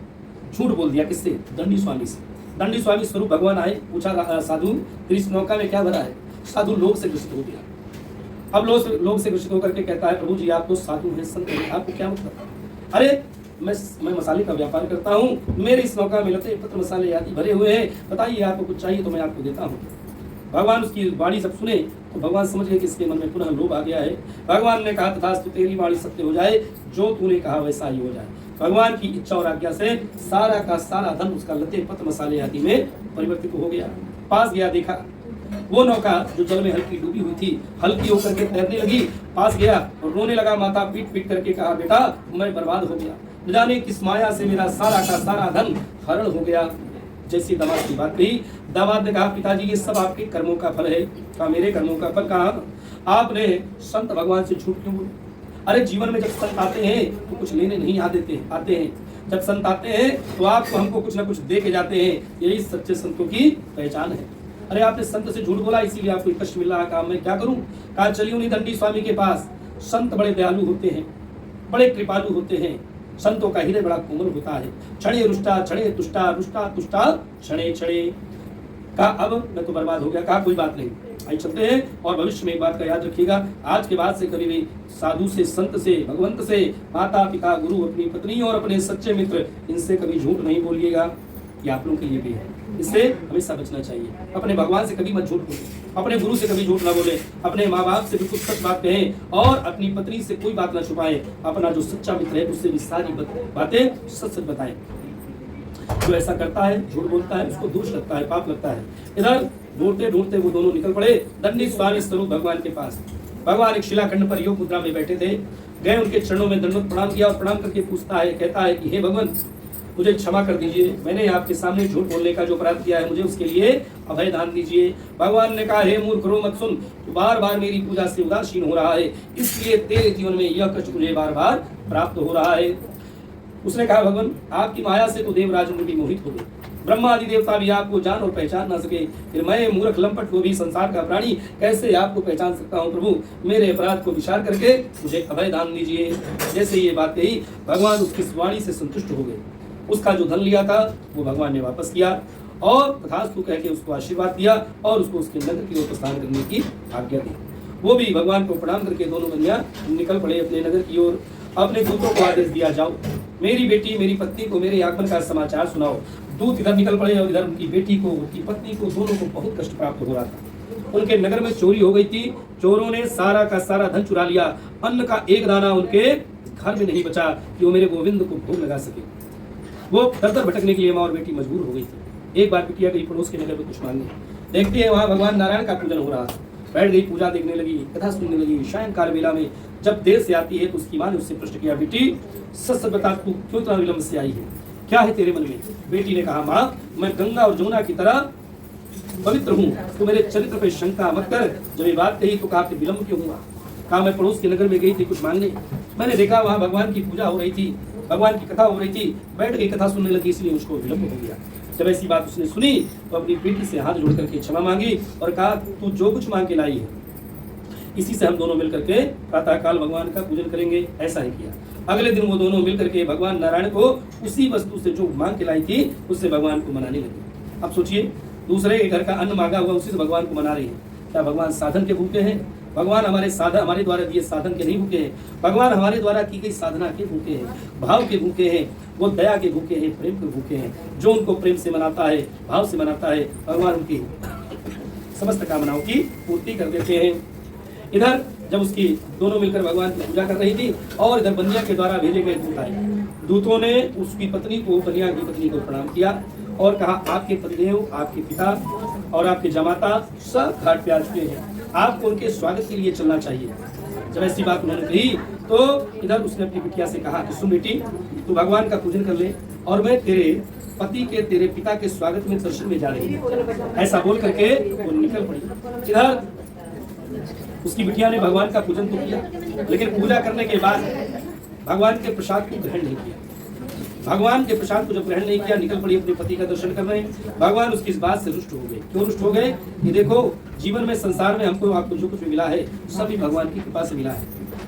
झूठ बोल दिया, किससे? दंडी स्वामी से। दंडी स्वामी स्वरूप भगवान आए, पूछा साधु तेरी इस नौका में क्या भरा है? साधु लोभ से ग्रसित हो गया। अब लोभ से ग्रसित होकर के कहता है प्रभु जी आप तो साधु हैं, संत हैं, आपको क्या मतलब? अरे मैं मसाले का व्यापार करता हूँ, मेरे इस नौका में लते पत्र मसाले आदि भरे हुए हैं, बताइए आपको कुछ चाहिए तो मैं आपको देता हूँ। भगवान उसकी वाणी सब सुने तो भगवान समझ गए कि इसके मन में पुनः लोभ आ गया है। भगवान ने कहा तथास्तु तेरी वाणी सत्य हो जाए, जो तूने कहा वैसा ही हो जाए। भगवान की इच्छा और आज्ञा से सारा का सारा धन उसका लते पत्र मसाले आदि में परिवर्तित हो गया। पास गया, देखा वो नौका जो जल में हल्की डूबी हुई थी, हल्की होकर के तैरने लगी। पास गया और रोने लगा, माथा पीट पीट करके कहा बेटा मैं बर्बाद हो गया, न जाने किस माया से मेरा सारा का सारा धन हरण हो गया। जैसी दामाद की बात कही, दामाद ने कहा पिताजी ये सब आपके कर्मों का फल है। कहा मेरे कर्मों का फल? कहा आपने संत भगवान से झूठ क्यों बोले? अरे जीवन में जब संत आते हैं तो कुछ लेने नहीं आते हैं, जब संत आते हैं तो आपको हमको कुछ ना कुछ दे के जाते हैं, यही सच्चे संतों की पहचान है। अरे आपने संत से झूठ बोला इसीलिए आपको कष्ट मिल रहा है, काम मैं क्या करूं? कहा चलिए उन्हीं दंडी स्वामी के पास। संत बड़े दयालु होते हैं, बड़े कृपालु होते हैं, संतों का हृदय बड़ा कोमल होता है। क्षणे रुष्टा क्षणे तुष्टा, रुष्टा तुष्टा क्षणे क्षणे। कहा अब मैं तो बर्बाद हो गया। कहा कोई बात नहीं, आइए चलते हैं। और भविष्य में एक बात का याद रखिएगा, आज के बाद से कभी भी साधु से, संत से, भगवंत से, माता पिता, गुरु, अपनी पत्नी और अपने सच्चे मित्र, इनसे कभी झूठ नहीं बोलिएगा। ये आप लोगों के लिए भी है, इससे हमेशा बचना चाहिए। अपने भगवान से कभी मत झूठ बोले, अपने गुरु से कभी झूठ ना बोले, अपने माँ बाप से बिल्कुल सच बात कहें और अपनी पत्नी से कोई बात ना छुपाएं। अपना जो सच्चा मित्र है उससे भी सारी बातें सच सच बताएं। जो ऐसा करता है, झूठ बोलता है, उसको दोष लगता है, पाप लगता है। इधर ढूंढते ढूंढते वो दोनों निकल पड़े दंडी स्वामी स्वरूप भगवान के पास। भगवान एक शिलाखंड पर योग मुद्रा में बैठे थे, गए उनके चरणों में दंडवत प्रणाम किया और प्रणाम करके पूछता है, कहता है कि हे भगवान मुझे क्षमा कर दीजिए, मैंने आपके सामने झूठ बोलने का जो अपराध किया है मुझे उसके लिए अभय दान दीजिए। भगवान ने कहा हे मूर्ख रो मत सुन, तू बार बार मेरी पूजा से उदासीन हो रहा है, इसलिए तेरे जीवन में यह कष्ट मुझे बार बार प्राप्त हो रहा है। उसने कहा भगवान आपकी माया से तो देवराज भी मोहित हो गए, ब्रह्मा आदि देवता भी आपको जान और पहचान ना सके, फिर मैं मूर्ख लंपट को भी संसार का प्राणी कैसे आपको पहचान सकता हूँ? प्रभु मेरे अपराध को विचार करके मुझे अभय दान दीजिए। जैसे ये बात कही भगवान उसकी वाणी से संतुष्ट हो गए। उसका जो धन लिया था वो भगवान ने वापस किया और तथास्तु कह के उसको आशीर्वाद दिया और उसको उसके नगर की ओर प्रस्थान करने की आज्ञा दी। वो भी भगवान को प्रणाम करके दोनों कन्या निकल पड़े अपने नगर की ओर। अपने दूतों को आदेश दिया जाओ मेरी बेटी मेरी पत्नी को मेरे आगमन का समाचार सुनाओ। दूत इधर निकल पड़े और इधर उनकी बेटी को उनकी पत्नी को दोनों को बहुत कष्ट प्राप्त हो रहा था। उनके नगर में चोरी हो गई थी, चोरों ने सारा का सारा धन चुरा लिया, अन्न का एक दाना उनके घर में नहीं बचा कि वो मेरे गोविंद को भोग लगा सके। वो दर दर भटकने के लिए माँ और बेटी मजबूर हो गई थी। एक बार बिटिया गई पड़ोस के नगर में कुछ मांगने, देखते हैं वहाँ भगवान नारायण का पूजन हो रहा था। बैठ गई, पूजा देखने लगी, कथा सुनने लगी। सायंकाल बेला में जब देर से आती है तो उसकी माँ ने उससे प्रश्न किया, बेटी सच सच बता तू क्यों इतना विलंब से आई है, क्या है तेरे मन में? बेटी ने कहा माँ मैं गंगा और जमुना की तरह पवित्र हूँ, तो मेरे चरित्र पर शंका मत कर। जब ये बात कही तो कहा कि विलंब क्यों हुआ? कहा मैं पड़ोस के नगर में गई थी कुछ मांगने, मैंने देखा वहाँ भगवान की पूजा हो रही थी, भगवान की कथा हो रही थी, बैठ गई कथा सुनने लगी, इसलिए मुझको विलंब हो गया। जब ऐसी बात उसने सुनी तो अपनी बेटी से हाथ जोड़ करके क्षमा मांगी और कहा तू जो कुछ मांग के लाई है इसी से हम दोनों मिलकर के प्रातःकाल भगवान का पूजन करेंगे। ऐसा ही किया। अगले दिन वो दोनों मिलकर के भगवान नारायण को उसी वस्तु से जो मांग के लाई थी उससे भगवान को मनाने लगे। अब सोचिए दूसरे के घर का अन्न मांगा हुआ उसी से भगवान को मना रही है। क्या भगवान साधन के भूखे हैं? भगवान हमारे द्वारा दिए साधन के नहीं भूखे हैं। भगवान हमारे द्वारा की गई साधना के भूखे हैं, भाव के भूखे हैं, वो दया के भूखे हैं, प्रेम के भूखे हैं। जो उनको प्रेम से मनाता है, भाव से मनाता है, भगवान उनकी समस्त कामनाओं की पूर्ति कर देते हैं। इधर जब उसकी दोनों मिलकर भगवान की पूजा कर रही थी और इधर बनिया के द्वारा भेजे गए दूत आए। दूतों ने उसकी पत्नी को, बनिया की पत्नी को प्रणाम किया और कहा आपके पतिदेव, आपके पिता और आपके जमाता सब घाट पे आ चुके हैं, आपको उनके स्वागत के लिए चलना चाहिए। जब ऐसी बात उन्होंने कही तो इधर उसने अपनी बिटिया से कहा कि सुन बेटी तू भगवान का पूजन कर ले और मैं तेरे पति के, तेरे पिता के स्वागत में दर्शन में जा रही हूँ। ऐसा बोल करके वो निकल पड़ी। इधर उसकी बिटिया ने भगवान का पूजन तो किया, लेकिन पूजा करने के बाद भगवान के प्रसाद को ग्रहण नहीं किया। भगवान के प्रसाद को जब ग्रहण नहीं किया निकल पड़ी अपने पति का दर्शन करने। भगवान उसकी इस बात से रुष्ट हो गए। क्यों रुष्ट हो गए? कि देखो जीवन में, संसार में हमको आपको जो कुछ भी मिला है सभी भगवान की कृपा से मिला है।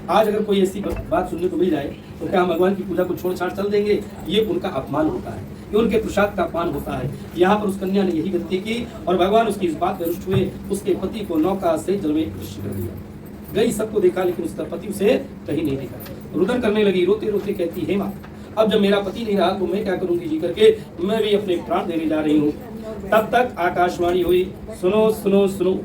आज अगर कोई ऐसी बात सुनने को मिल जाए तो क्या हम भगवान की पूजा को छोड़ छाड़ चल देंगे? ये उनका अपमान होता है, ये उनके प्रसाद का अपमान होता है। यहाँ पर उस कन्या ने यही गलती की और भगवान उसकी इस बात में रुष्ट हुए, उसके पति को नौका से जल में कृष्ण कर दिया। गई सबको देखा लेकिन उसका पति उसे कहीं नहीं देखा। रुदन करने लगी, रोते रोते कहती, हे माँ, अब जब मेरा पति नहीं रहा तो मैं क्या करूंगी जी करके मैं भी अपने प्राण देने जा रही हूँ। तब तक आकाशवाणी हुई, सुनो सुनो सुनो,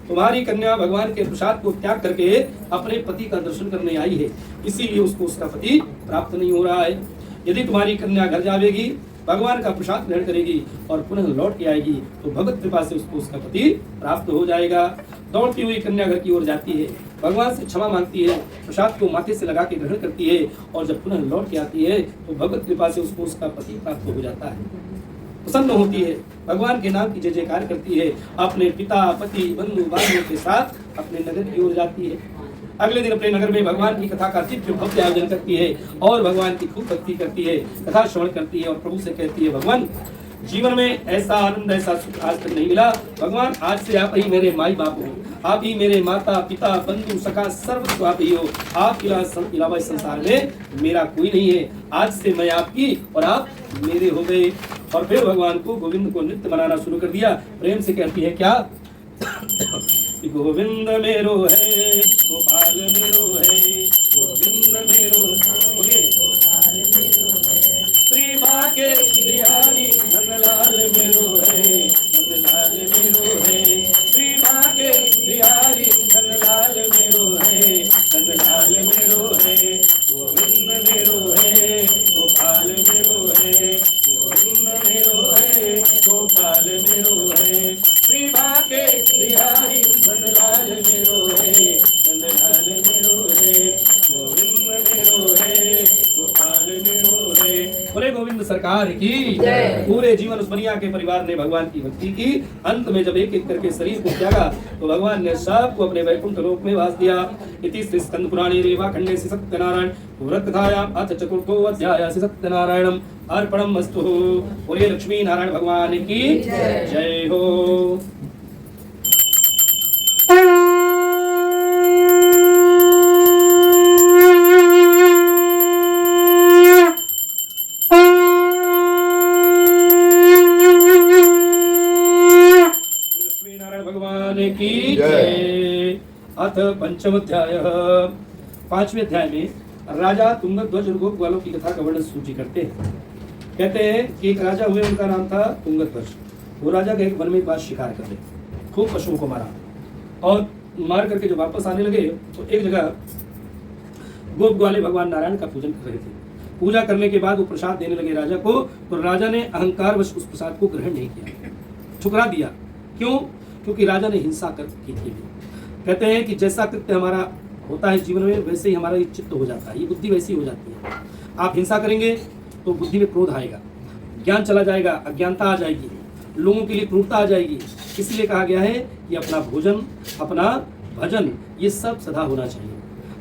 तुम्हारी कन्या भगवान के प्रसाद को त्याग करके अपने पति का दर्शन करने आई है, इसीलिए उसको उसका पति प्राप्त नहीं हो रहा है। यदि तुम्हारी कन्या घर जावेगी, भगवान का प्रसाद ग्रहण करेगी और पुनः लौट के आएगी तो भगवत कृपा से उसको उसका पति प्राप्त हो जाएगा। दौड़ती हुई कन्या घर की ओर जाती है, भगवान से क्षमा मांगती है, प्रसाद को माथे से लगा के ग्रहण करती है और जब पुनः लौट के आती है तो भगवत कृपा से उसको उसका पति प्राप्त हो जाता है। प्रसन्न होती है, भगवान के नाम की जय जयकार करती है, अपने पिता पति बंधु बांधवों के साथ अपने नगर की ओर जाती है। अगले दिन अपने नगर में भगवान की कथा का दिव्य भव्य आयोजन करती है और भगवान की खूब भक्ति करती है, कथा श्रवण करती है और प्रभु से कहती है, भगवान जीवन में ऐसा आनंद ऐसा सुख आज तक नहीं मिला। भगवान आज से आप ही मेरे माई बाप हो, आप ही मेरे माता पिता बंधु सखा सर्व आप ही हो, आप इलावा इस संसार में मेरा कोई नहीं है। आज से मैं आपकी और आप मेरे हो गए। और फिर भगवान को गोविंद को नृत्य बनाना शुरू कर दिया। प्रेम से कहती है क्या, गोविंद मेरो है गोपाल मेरो है, गोविंद मेरो श्री भाग्य बिहारी नंदलाल मेरो है, नंदलाल मेरो है, श्री भाग्य बिहारी नंदलाल मेरो है, नंदलाल मेरो है, गोविंद मेरो है गोपाल मेरो है, गोविंद मेरो है गोपाल मेरो है, श्री भाग्य बिहारी नंदलाल मेरो है, नंदलाल मेरो है, गोविंद मेरो है गोपाल मेरो है। बोले गोविंद सरकार की पूरे जीवन उस बनिया के परिवार ने भगवान की भक्ति की। अंत में जब एक एक करके शरीर को त्यागा तो भगवान ने सबको अपने वैकुंठ लोक में वास दिया। इति श्री स्कंद पुराणे रेवा खंडे श्री सत्यनारायण व्रतकथायाम अथ चतुर्थो अध्याय श्री सत्यनारायणम अर्पणमस्तु। बोले लक्ष्मी नारायण भगवान की जय हो। की जय। अथ पंचम अध्याय, पांचवें अध्याय में राजा तुंगध्वज और गोप वालों की कथा का वर्णन सूची करते हैं। कहते हैं कि एक राजा हुए, उनका नाम था तुंगध्वज। वो राजा के एक वन में एक बार शिकार कर ले, खूब पशुओं को मारा और मार करके जब वापस आने लगे तो एक जगह गोप ग्वाले भगवान नारायण का पूजन कर रहे थे। पूजा करने के बाद वो प्रसाद देने लगे राजा को, तो राजा ने अहंकारवश उस प्रसाद को ग्रहण नहीं किया, ठुकरा दिया। क्यों? क्योंकि राजा ने हिंसा कर की थी। कहते हैं कि जैसा कृत्य हमारा होता है जीवन में वैसे ही हमारा ये चित्त हो जाता है, ये बुद्धि वैसी हो जाती है। आप हिंसा करेंगे तो बुद्धि में क्रोध आएगा, ज्ञान चला जाएगा, अज्ञानता आ जाएगी, लोगों के लिए क्रूरता आ जाएगी। इसलिए कहा गया है कि अपना भोजन अपना भजन ये सब सदा होना चाहिए।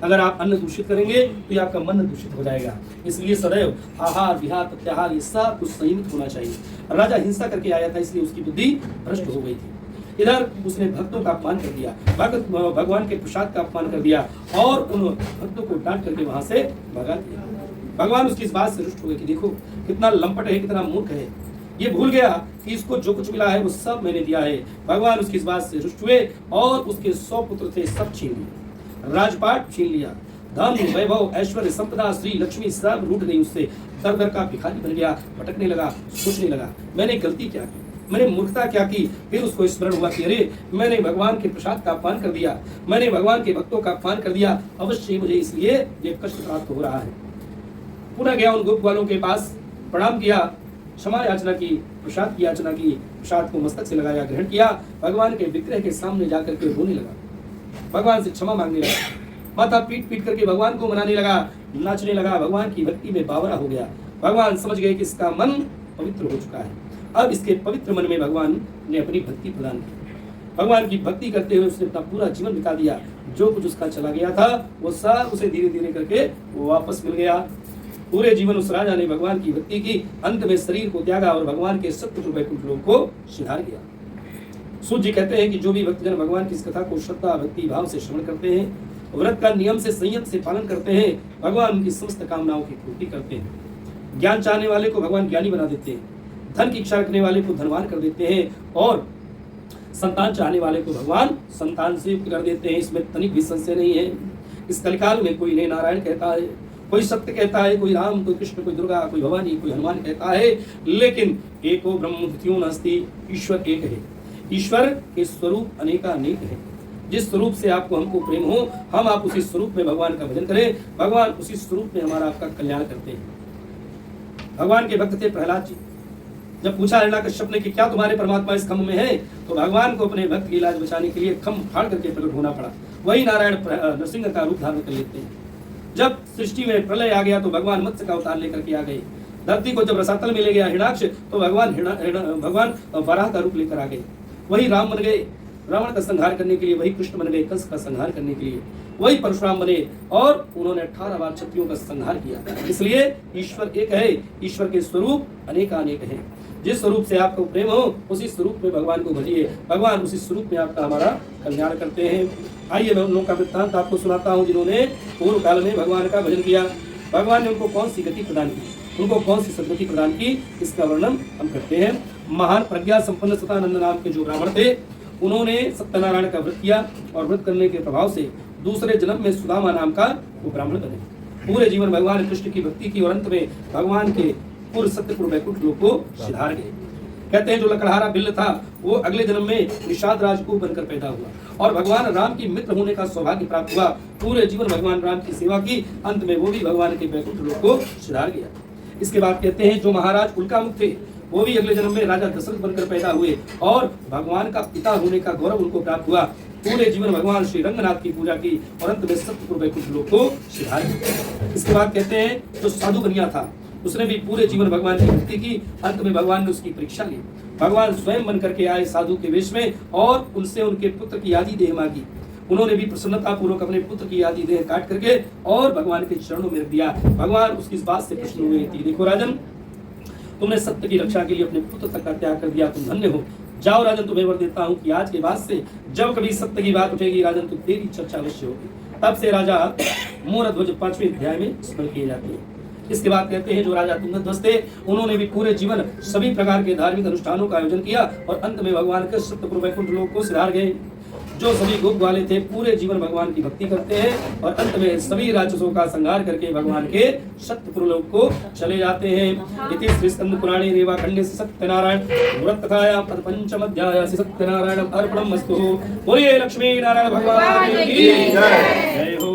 अगर आप अन्न दूषित करेंगे तो ये आपका मन दूषित हो जाएगा। इसलिए सदैव आहार विहार प्रत्याहार ये सब कुछ संयमित होना चाहिए। राजा हिंसा करके आया था इसलिए उसकी बुद्धि भ्रष्ट हो गई थी। इधर उसने भक्तों का अपमान कर दिया, भगवान के प्रसाद का अपमान कर दिया और उन भक्तों को डांट करके वहां से भगा दिया। भगवान उसकी इस बात से रुष्ट हो गए कि देखो कितना लंपट है, कितना मूर्ख है, ये भूल गया कि इसको जो कुछ मिला है वो सब मैंने दिया है। भगवान उसकी इस बात से रुष्ट हुए और उसके 100 पुत्र थे सब छीन लिए, राजपाट छीन लिया, धन वैभव ऐश्वर्य संपदा श्री लक्ष्मी सब लूट गई उससे। दर दर का भिखारी बन गया, भटकने लगा, सोचने लगा मैंने गलती क्या की, मैंने मूर्खता क्या की। फिर उसको स्मरण हुआ कि अरे मैंने भगवान के प्रसाद का अपमान कर दिया, मैंने भगवान के भक्तों का अपमान कर दिया, अवश्य मुझे इसलिए ये कष्ट प्राप्त हो रहा है। पुनः गया उन गोप वालों के पास, प्रणाम किया, क्षमा याचना की, प्रसाद की याचना की, प्रसाद को मस्तक से लगाया, ग्रहण किया, भगवान के विग्रह के सामने जाकर के रोने लगा, भगवान से क्षमा मांगने लगा, माथा पीट पीट करके भगवान को मनाने लगा, नाचने लगा, भगवान की भक्ति में बावरा हो गया। भगवान समझ गए कि इसका मन पवित्र हो चुका है। अब इसके पवित्र मन में भगवान ने अपनी भक्ति प्रदान की। भगवान की भक्ति करते हुए उसने अपना पूरा जीवन बिता दिया। जो कुछ उसका चला गया था वो सब उसे धीरे धीरे करके वापस मिल गया। पूरे जीवन उस राजा ने भगवान की भक्ति की, अंत में शरीर को त्यागा और भगवान के सत्पुत्र वैकुंठ लोक को सिधार किया। सूत जी कहते हैं कि जो भी भक्तजन भगवान की इस कथा को श्रद्धा भक्ति भाव से श्रवण करते हैं, व्रत का नियम से संयम से पालन करते हैं, भगवान उनकी समस्त कामनाओं की पूर्ति करते हैं। ज्ञान चाहने वाले को भगवान ज्ञानी बना देते हैं, धन की इच्छा रखने वाले को धनवान कर देते हैं और संतान चाहने वाले को भगवान संतान से युक्त कर देते हैं। इसमें तनिक भी संशय नहीं है। इस कलिकाल में कोई इन्हें नारायण कहता है, कोई सत्य कहता है, कोई राम, कोई कृष्ण, कोई दुर्गा, कोई भवानी, कोई हनुमान कहता है, लेकिन एको ब्रह्म द्वितीयो नास्ति, ईश्वर एक है। ईश्वर के स्वरूप अनेकानेक है। जिस स्वरूप से आपको हमको प्रेम हो, हम आप उसी स्वरूप में भगवान का भजन करें, भगवान उसी स्वरूप में हमारा आपका कल्याण करते हैं। भगवान के भक्त थे प्रहलाद जी। जब पूछा हिरण्यकश्यप ने कि क्या तुम्हारे परमात्मा इस खम्भ में है, तो भगवान को अपने भक्त की इलाज बचाने के लिए खम्भ फाड़ करके प्रकट होना पड़ा। वही नारायण नरसिंह का रूप धारण कर लेते हैं। जब सृष्टि में प्रलय आ गया तो भगवान मत्स्य का अवतार लेकर के आ गए। धरती को जब रसातल में ले गया हिरणाक्ष, तो भगवान वराह का रूप लेकर आ गए। वही राम बन गए रावण का संहार करने के लिए, वही कृष्ण बन गए कंस का संहार करने के लिए, वही परशुराम बने और उन्होंने 18 बार क्षत्रियों का संहार किया। इसलिए ईश्वर एक है, ईश्वर के स्वरूप अनेकानेक हैं। जिस स्वरूप से आपको प्रेम हो उसी स्वरूप में भगवान को भजिए, भगवान उसी स्वरूप में आपका हमारा कल्याण करते हैं। आइए मैं उन लोगों का वृत्तांत आपको सुनाता हूँ जिन्होंने पूर्व काल में भगवान का भजन किया। भगवान ने उनको कौन सी गति प्रदान की, उनको कौन सी सदगति प्रदान की, इसका वर्णन हम करते हैं। महान प्रज्ञा संपन्न सतानंद नाम के जो ब्राह्मण थे, उन्होंने सत्यनारायण का व्रत किया और व्रत करने के प्रभाव से दूसरे जन्म में सुदामा नाम का वो ब्राह्मण बने। पूरे जीवन भगवान कृष्ण की भक्ति की और अंत में भगवान के पूर्व सत्यपुर वैकुंठ लोक को सिधार गए। कहते हैं जो लकड़हारा बिल्ल था वो अगले जन्म में निषाद राजकुमार बनकर पैदा हुआ और भगवान राम की मित्र होने का सौभाग्य प्राप्त हुआ। पूरे जीवन भगवान राम की सेवा की, अंत में वो भी भगवान के वैकुंठ लोक को सिधार गया। इसके बाद कहते हैं जो महाराज उल्कामुख थे वो भी अगले जन्म में राजा दशरथ बनकर पैदा हुए और भगवान का पिता होने का गौरव उनको प्राप्त हुआ। पूरे जीवन भगवान श्री रंगनाथ की पूजा की और अंत में सत्यपुर वैकुंठ लोक को सिधार गया। इसके बाद कहते हैं जो साधु बनिया था उसने भी पूरे जीवन भगवान की भक्ति की, अंत में भगवान ने उसकी परीक्षा ली। भगवान स्वयं बन करके आए साधु के वेश में और उनसे उनके पुत्र की आदि देह मांगी। उन्होंने भी प्रसन्नता पूर्वक अपने पुत्र की आदि देह काट करके और भगवान के चरणों में रख दिया। भगवान उसकी इस बात से प्रसन्न हुए थी, देखो राजन, तुमने सत्य की रक्षा के लिए अपने पुत्र तक का त्याग कर दिया, तुम धन्य हो। जाओ राजन, तुम्हें वर देता हूँ कि आज के बाद से जब कभी सत्य की बात उठेगी राजन तो तेरी चर्चा अवश्य होगी। तब से राजा मूढ़ध्वज 5वें अध्याय में स्मरण किए जाते हैं। इसके बाद कहते हैं जो राजा तुंगध्वज थे उन्होंने भी पूरे जीवन सभी प्रकार के धार्मिक अनुष्ठानों का आयोजन किया और अंत में भगवान के सत्यपुर वैकुंठ लोक को सिधार गए। जो सभी गोप वाले थे पूरे जीवन भगवान की भक्ति करते हैं और अंत में सभी राक्षसों का संहार करके भगवान के सत्यपुर लोक को चले जाते हैं। इति श्री स्कंद पुराणे रेवाखंडे सत्यनारायण व्रत कथायां पंचम अध्याय सत्यनारायण अर्पणमस्तु। बोलिए लक्ष्मी नारायण भगवान की जय हो।